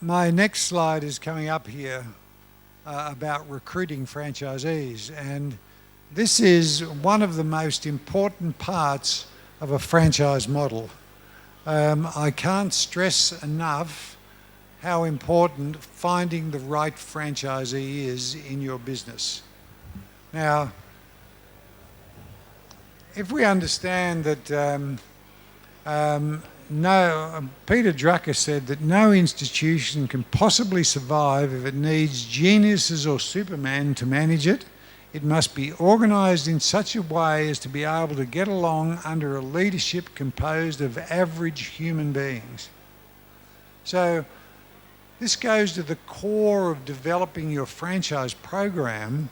My next slide is coming up here about recruiting franchisees, and this is one of the most important parts of a franchise model. I can't stress enough how important finding the right franchisee is in your business. Now, if we understand that Peter Drucker said that no institution can possibly survive if it needs geniuses or Superman to manage it. It must be organised in such a way as to be able to get along under a leadership composed of average human beings. So this goes to the core of developing your franchise program.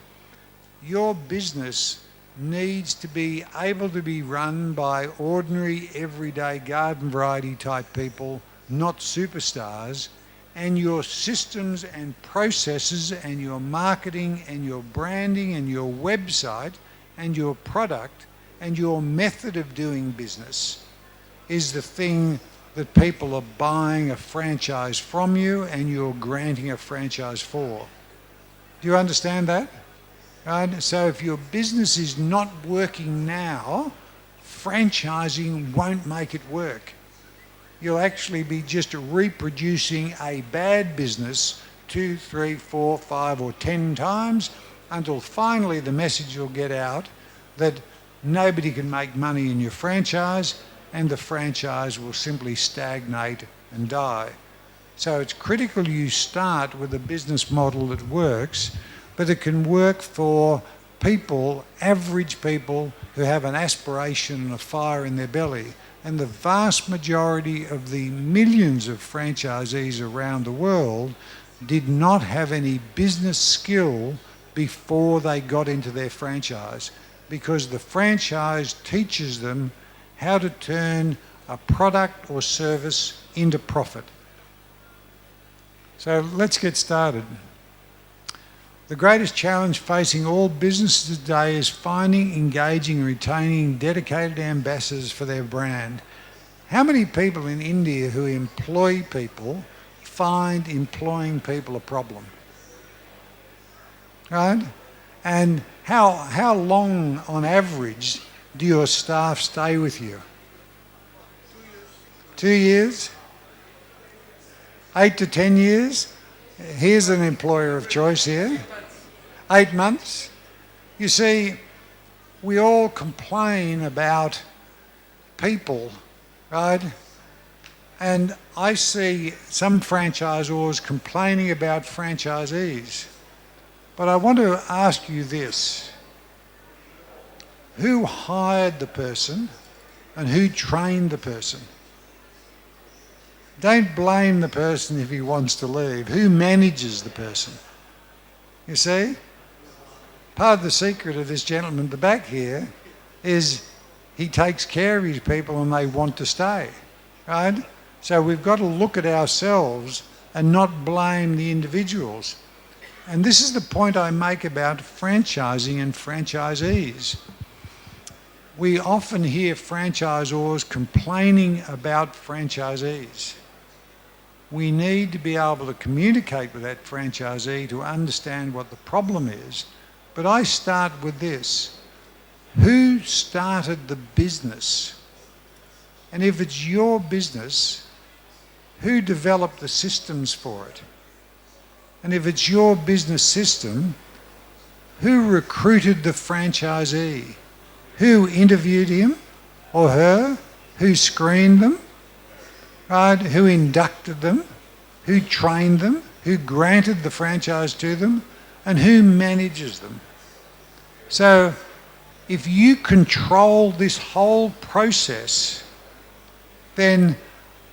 Your business needs to be able to be run by ordinary, everyday, garden variety type people, not superstars, and your systems and processes and your marketing and your branding and your website and your product and your method of doing business is the thing that people are buying a franchise from you and you're granting a franchise for. Do you understand that? Right? So if your business is not working now, franchising won't make it work. You'll actually be just reproducing a bad business 2, 3, 4, 5 or 10 times until finally the message will get out that nobody can make money in your franchise and the franchise will simply stagnate and die. So it's critical you start with a business model that works, but it can work for people, average people, who have an aspiration and a fire in their belly. And the vast majority of the millions of franchisees around the world did not have any business skill before they got into their franchise, because the franchise teaches them how to turn a product or service into profit. So let's get started. The greatest challenge facing all businesses today is finding, engaging, and retaining dedicated ambassadors for their brand. How many people in India who employ people find employing people a problem? Right? And how long on average do your staff stay with you? 2 years? 8 to 10 years? Here's an employer of choice here. 8 months. You see, we all complain about people, right? And I see some franchisors complaining about franchisees. But I want to ask you this. Who hired the person and who trained the person? Don't blame the person if he wants to leave. Who manages the person? You see? Part of the secret of this gentleman at the back here is he takes care of his people and they want to stay, right? So we've got to look at ourselves and not blame the individuals. And this is the point I make about franchising and franchisees. We often hear franchisors complaining about franchisees. We need to be able to communicate with that franchisee to understand what the problem is. But I start with this. Who started the business? And if it's your business, who developed the systems for it? And if it's your business system, who recruited the franchisee? Who interviewed him or her? Who screened them? Right? Who inducted them? Who trained them? Who granted the franchise to them? And who manages them? So if you control this whole process, then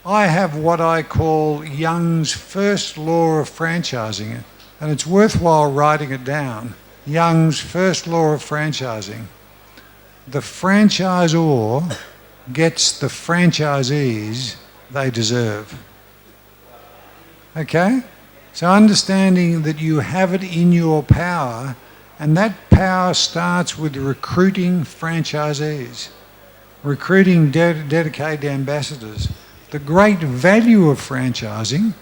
I have what I call Young's first law of franchising, and it's worthwhile writing it down. Young's first law of franchising. The franchisor gets the franchisees they deserve. Okay? So understanding that you have it in your power, and that power starts with recruiting franchisees, recruiting dedicated ambassadors. The great value of franchising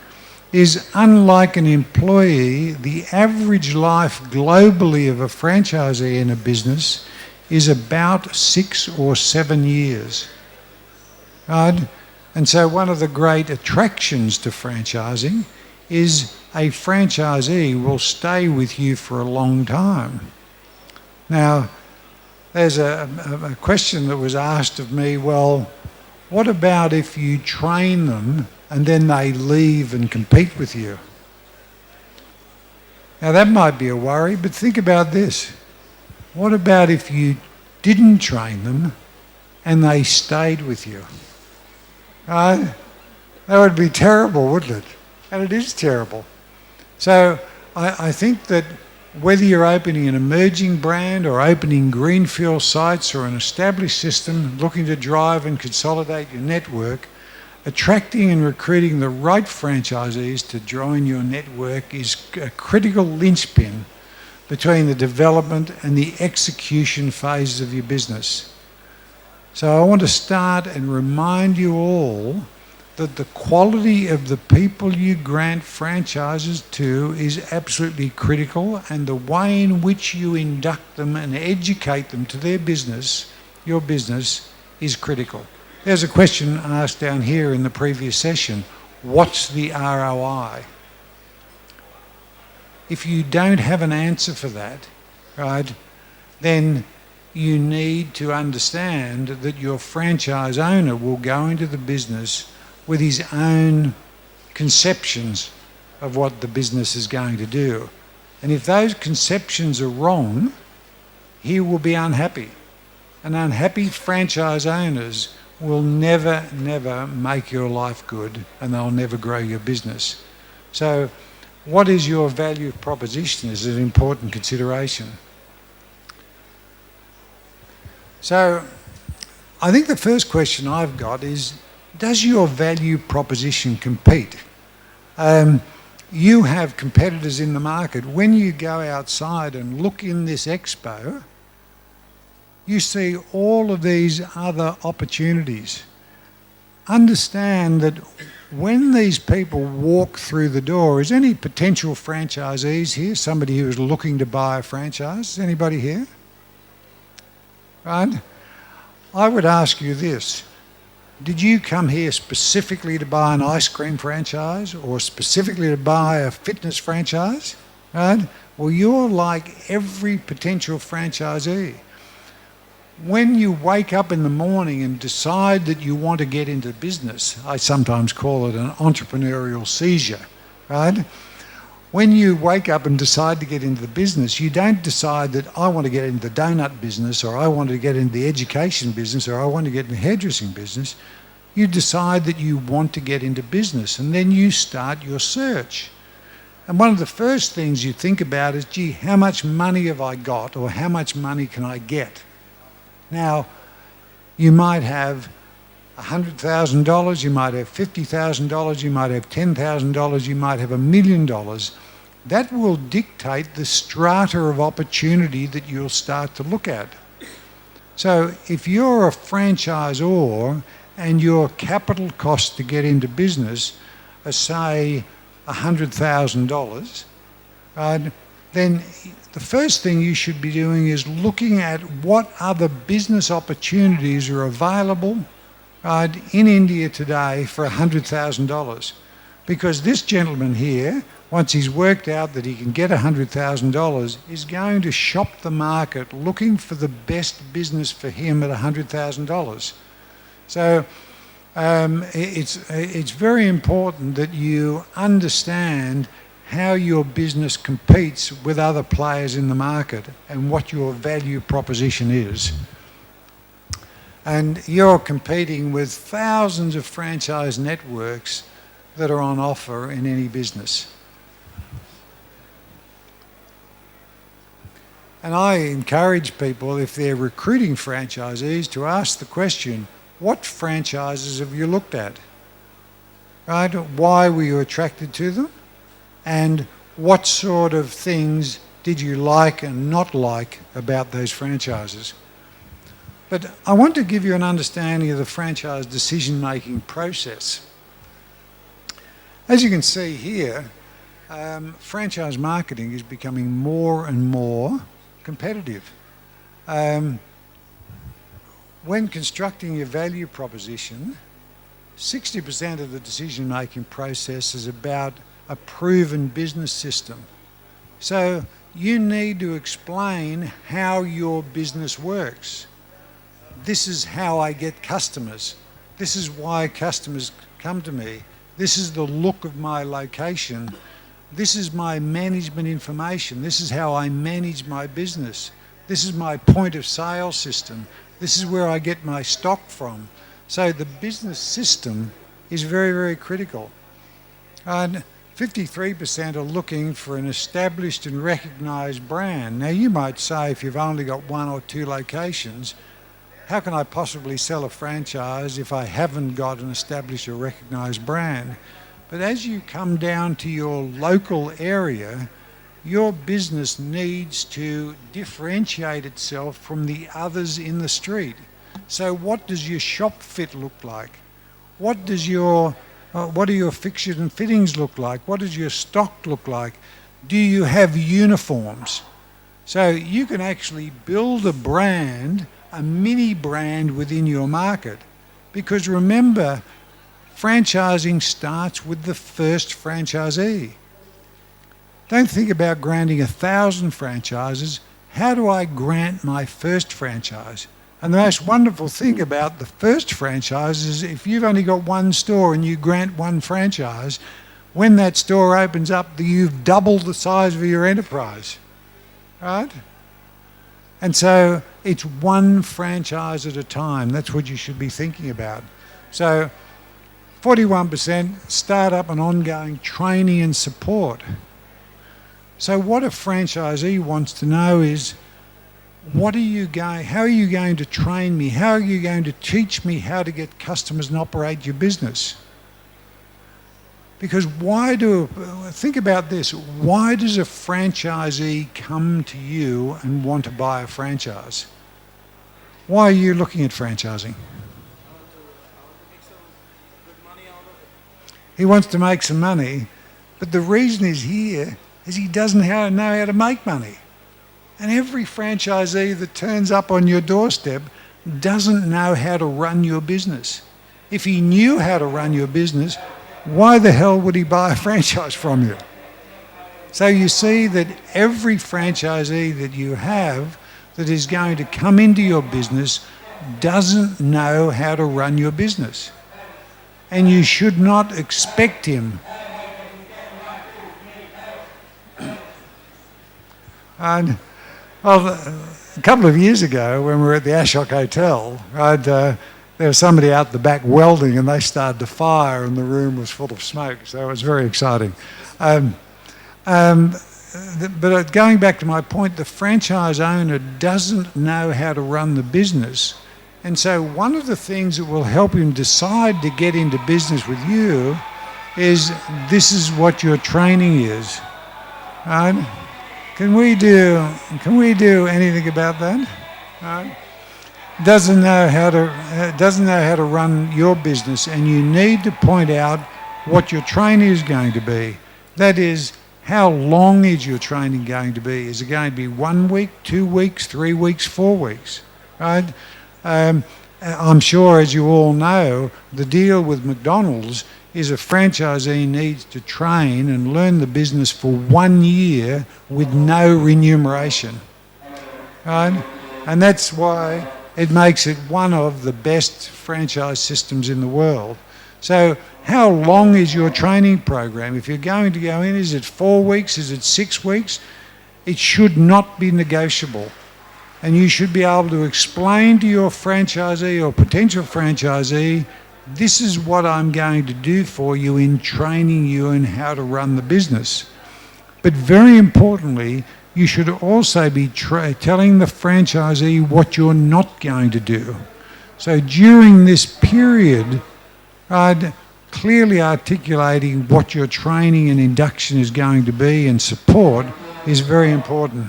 is, unlike an employee, the average life globally of a franchisee in a business is about 6 or 7 years. Right? And so one of the great attractions to franchising is a franchisee will stay with you for a long time. Now, there's a question that was asked of me, well, what about if you train them and then they leave and compete with you? Now that might be a worry, but think about this. What about if you didn't train them and they stayed with you? That would be terrible, wouldn't it? And it is terrible. So I think that whether you're opening an emerging brand or opening greenfield sites or an established system looking to drive and consolidate your network, attracting and recruiting the right franchisees to join your network is a critical linchpin between the development and the execution phases of your business. So I want to start and remind you all that the quality of the people you grant franchises to is absolutely critical, and the way in which you induct them and educate them to their business, your business, is critical. There's a question asked down here in the previous session. What's the ROI? If you don't have an answer for that, right, then you need to understand that your franchise owner will go into the business with his own conceptions of what the business is going to do. And if those conceptions are wrong, he will be unhappy. And unhappy franchise owners will never, never make your life good, and they'll never grow your business. So what is your value proposition is an important consideration. So I think the first question I've got is, does your value proposition compete? You have competitors in the market. When you go outside and look in this expo, you see all of these other opportunities. Understand that when these people walk through the door, is any potential franchisees here? Somebody who is looking to buy a franchise? Is anybody here? Right? I would ask you this. Did you come here specifically to buy an ice cream franchise or specifically to buy a fitness franchise? Right? Well, you're like every potential franchisee. When you wake up in the morning and decide that you want to get into business, I sometimes call it an entrepreneurial seizure, right? When you wake up and decide to get into the business, you don't decide that I want to get into the donut business, or I want to get into the education business, or I want to get into the hairdressing business. You decide that you want to get into business, and then you start your search. And one of the first things you think about is, gee, how much money have I got, or how much money can I get? Now, you might have $100,000, you might have $50,000, you might have $10,000, you might have $1 million. That will dictate the strata of opportunity that you'll start to look at. So if you're a franchisor and your capital cost to get into business are, say, $100,000, then the first thing you should be doing is looking at what other business opportunities are available in India today for $100,000. Because this gentleman here, once he's worked out that he can get $100,000, is going to shop the market looking for the best business for him at $100,000. So it's very important that you understand how your business competes with other players in the market and what your value proposition is. And you're competing with thousands of franchise networks that are on offer in any business. And I encourage people, if they're recruiting franchisees, to ask the question, what franchises have you looked at? Right? Why were you attracted to them? And what sort of things did you like and not like about those franchises? But I want to give you an understanding of the franchise decision-making process. As you can see here, franchise marketing is becoming more and more competitive. When constructing your value proposition, 60% of the decision-making process is about a proven business system. So you need to explain how your business works. This is how I get customers. This is why customers come to me. This is the look of my location. This is my management information. This is how I manage my business. This is my point of sale system. This is where I get my stock from. So the business system is very, very critical. And 53% are looking for an established and recognised brand. Now you might say, if you've only got 1 or 2 locations, how can I possibly sell a franchise if I haven't got an established or recognised brand? But as you come down to your local area, your business needs to differentiate itself from the others in the street. So what does your shop fit look like? What do your fixtures and fittings look like? What does your stock look like? Do you have uniforms? So you can actually build a brand, a mini brand within your market. Because remember, franchising starts with the first franchisee. Don't think about granting 1,000 franchises. How do I grant my first franchise? And the most wonderful thing about the first franchise is if you've only got 1 store and you grant 1 franchise, when that store opens up, you've doubled the size of your enterprise, right? And so it's 1 franchise at a time. That's what you should be thinking about. So 41% start up and ongoing training and support. So what a franchisee wants to know is, how are you going to train me? How are you going to teach me how to get customers and operate your business? Because think about this, why does a franchisee come to you and want to buy a franchise? Why are you looking at franchising? He wants to make some money, but the reason he's here is he doesn't know how to make money. And every franchisee that turns up on your doorstep doesn't know how to run your business. If he knew how to run your business, why the hell would he buy a franchise from you? So you see that every franchisee that you have that is going to come into your business doesn't know how to run your business. And you should not expect him. And a couple of years ago, when we were at the Ashok Hotel, there was somebody out the back welding, and they started to fire, and the room was full of smoke. So it was very exciting. But going back to my point, the franchise owner doesn't know how to run the business. And so one of the things that will help him decide to get into business with you is this is what your training is. Right? Can we do anything about that? Right? Doesn't know how to run your business, and you need to point out what your training is going to be. That is, how long is your training going to be? Is it going to be 1 week, 2 weeks, 3 weeks, 4 weeks? Right? I'm sure, as you all know, the deal with McDonald's is a franchisee needs to train and learn the business for 1 year with no remuneration. Right? And that's why it makes it one of the best franchise systems in the world. So how long is your training program? If you're going to go in, is it 4 weeks? Is it 6 weeks? It should not be negotiable. And you should be able to explain to your franchisee or potential franchisee, this is what I'm going to do for you in training you in how to run the business. But very importantly, you should also be telling the franchisee what you're not going to do. So during this period, clearly articulating what your training and induction is going to be and support is very important.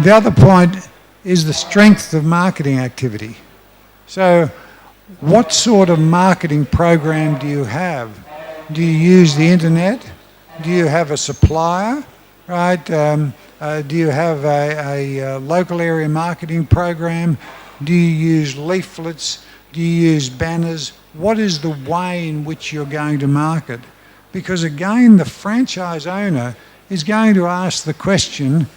The other point is the strength of marketing activity. So what sort of marketing program do you have? Do you use the internet? Do you have a supplier? Right? Do you have a local area marketing program? Do you use leaflets? Do you use banners? What is the way in which you're going to market? Because again, the franchise owner is going to ask the question,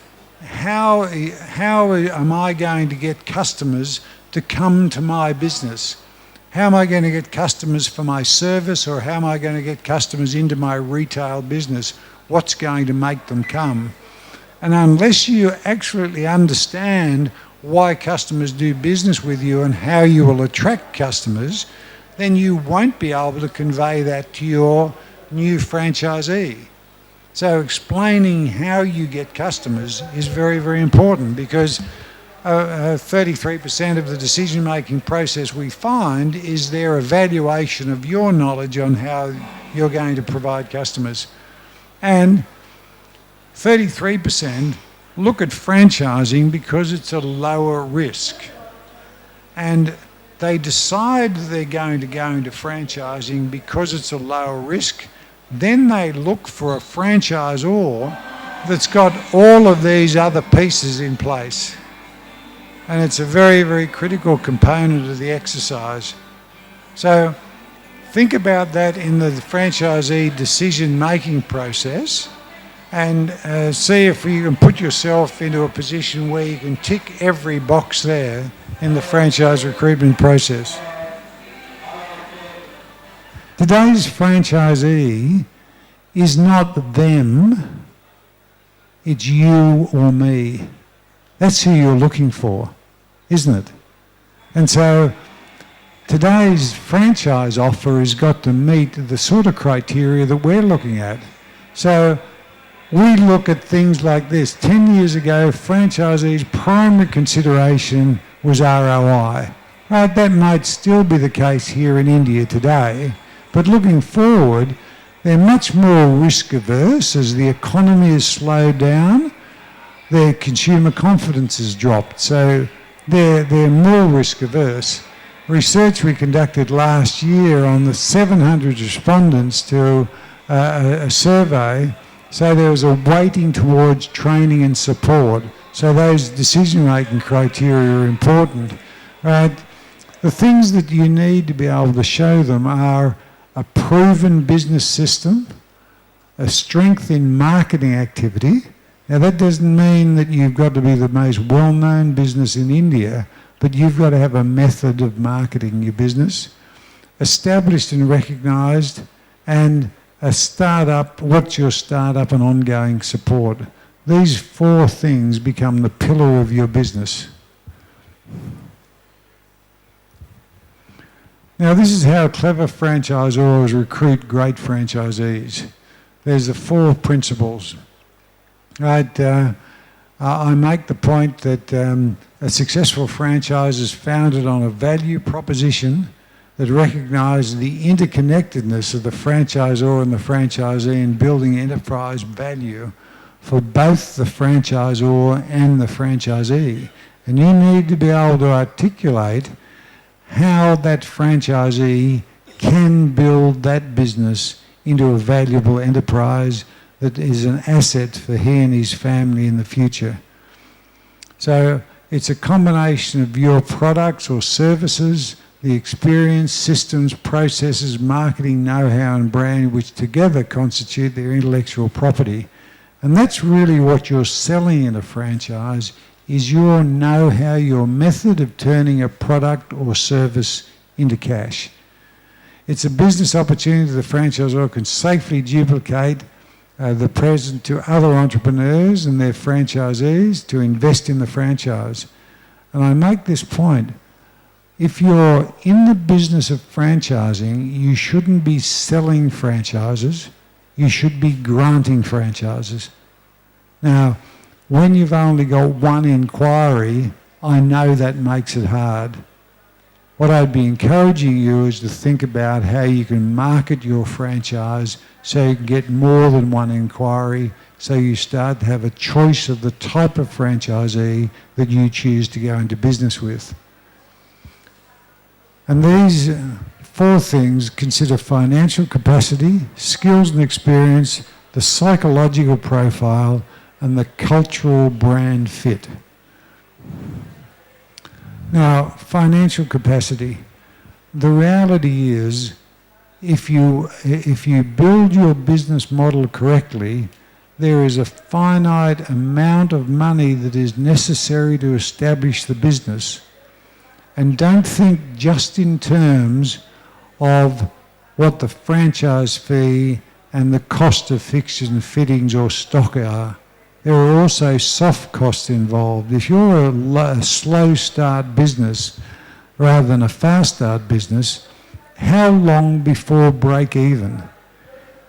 how am I going to get customers to come to my business? How am I going to get customers for my service, or how am I going to get customers into my retail business? What's going to make them come? And unless you actually understand why customers do business with you and how you will attract customers, then you won't be able to convey that to your new franchisee. So explaining how you get customers is very, very important, because 33% of the decision-making process we find is their evaluation of your knowledge on how you're going to provide customers. And 33% look at franchising because it's a lower risk. And they decide they're going to go into franchising because it's a lower risk. Then they look for a franchisor that's got all of these other pieces in place. And it's a very, very critical component of the exercise. So think about that in the franchisee decision-making process, and see if you can put yourself into a position where you can tick every box there in the franchise recruitment process. Today's franchisee is not them, it's you or me. That's who you're looking for, isn't it? And so today's franchise offer has got to meet the sort of criteria that we're looking at. So we look at things like this. 10 years ago, franchisees' primary consideration was ROI. Right, that might still be the case here in India today, but looking forward, they're much more risk averse as the economy has slowed down, their consumer confidence has dropped, so they're more risk averse. Research we conducted last year on the 700 respondents to a survey, so there was a weighting towards training and support. So those decision-making criteria are important. Right? The things that you need to be able to show them are a proven business system, a strength in marketing activity. Now that doesn't mean that you've got to be the most well-known business in India, but you've got to have a method of marketing your business, established and recognised, and a startup, what's your startup and ongoing support. These four things become the pillar of your business. Now this is how clever franchisors recruit great franchisees. There's the four principles. Right, I make the point that a successful franchise is founded on a value proposition that recognises the interconnectedness of the franchisor and the franchisee in building enterprise value for both the franchisor and the franchisee. And you need to be able to articulate how that franchisee can build that business into a valuable enterprise that is an asset for he and his family in the future. So it's a combination of your products or services, the experience, systems, processes, marketing, know-how and brand, which together constitute their intellectual property. And that's really what you're selling in a franchise, is your know-how, your method of turning a product or service into cash. It's a business opportunity the franchisor can safely duplicate the present to other entrepreneurs and their franchisees to invest in the franchise. And I make this point, if you're in the business of franchising, you shouldn't be selling franchises, you should be granting franchises. Now, when you've only got one inquiry, I know that makes it hard. What I'd be encouraging you is to think about how you can market your franchise so you can get more than one inquiry, so you start to have a choice of the type of franchisee that you choose to go into business with. And these 4 things: consider financial capacity, skills and experience, the psychological profile, and the cultural brand fit. Now, financial capacity. The reality is, if you build your business model correctly, there is a finite amount of money that is necessary to establish the business. And don't think just in terms of what the franchise fee and the cost of fixtures and fittings or stock are. There are also soft costs involved. If you're a slow start business rather than a fast start business, how long before break even?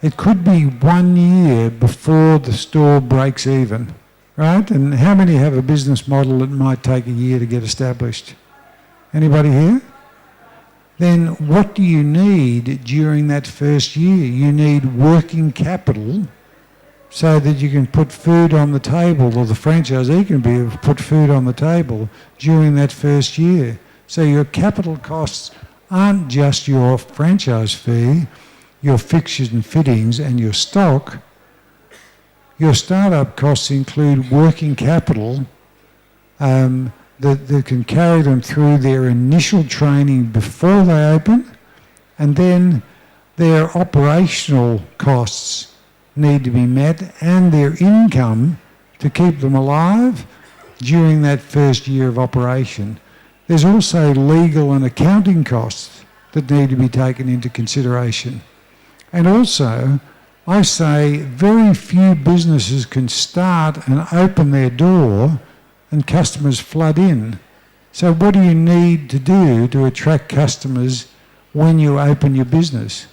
It could be 1 year before the store breaks even, right? And how many have a business model that might take a year to get established? Anybody here? Then what do you need during that first year? You need working capital so that you can put food on the table, or the franchisee can put food on the table during that first year. So your capital costs aren't just your franchise fee, your fixtures and fittings and your stock. Your startup costs include working capital that can carry them through their initial training before they open, and then their operational costs need to be met and their income to keep them alive during that first year of operation. There's also legal and accounting costs that need to be taken into consideration. And also, I say very few businesses can start and open their door and customers flood in. So what do you need to do to attract customers when you open your business?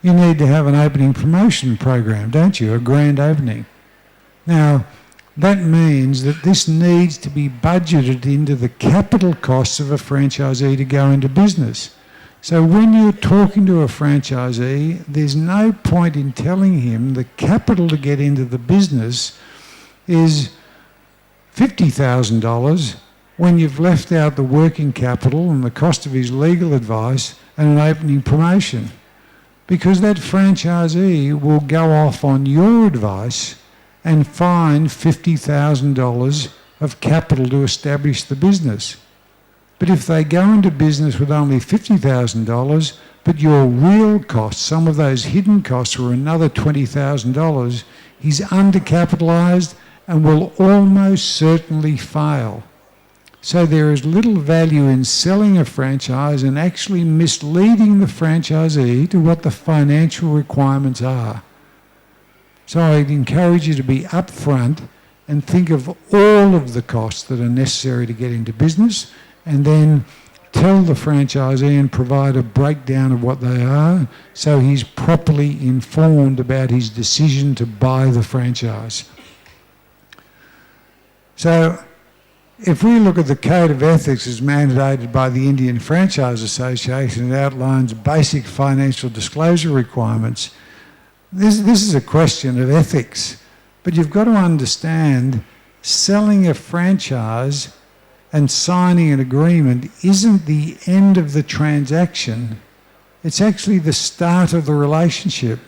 You need to have an opening promotion program, don't you? A grand opening. Now, that means that this needs to be budgeted into the capital costs of a franchisee to go into business. So when you're talking to a franchisee, there's no point in telling him the capital to get into the business is $50,000 when you've left out the working capital and the cost of his legal advice and an opening promotion. Because that franchisee will go off on your advice and find $50,000 of capital to establish the business. But if they go into business with only $50,000, but your real costs, some of those hidden costs, are another $20,000, he's undercapitalised and will almost certainly fail. So there is little value in selling a franchise and actually misleading the franchisee to what the financial requirements are. So I'd encourage you to be upfront and think of all of the costs that are necessary to get into business, and then tell the franchisee and provide a breakdown of what they are so he's properly informed about his decision to buy the franchise. So if we look at the Code of Ethics as mandated by the Indian Franchise Association, it outlines basic financial disclosure requirements. This is a question of ethics, but you've got to understand selling a franchise and signing an agreement isn't the end of the transaction. It's actually the start of the relationship.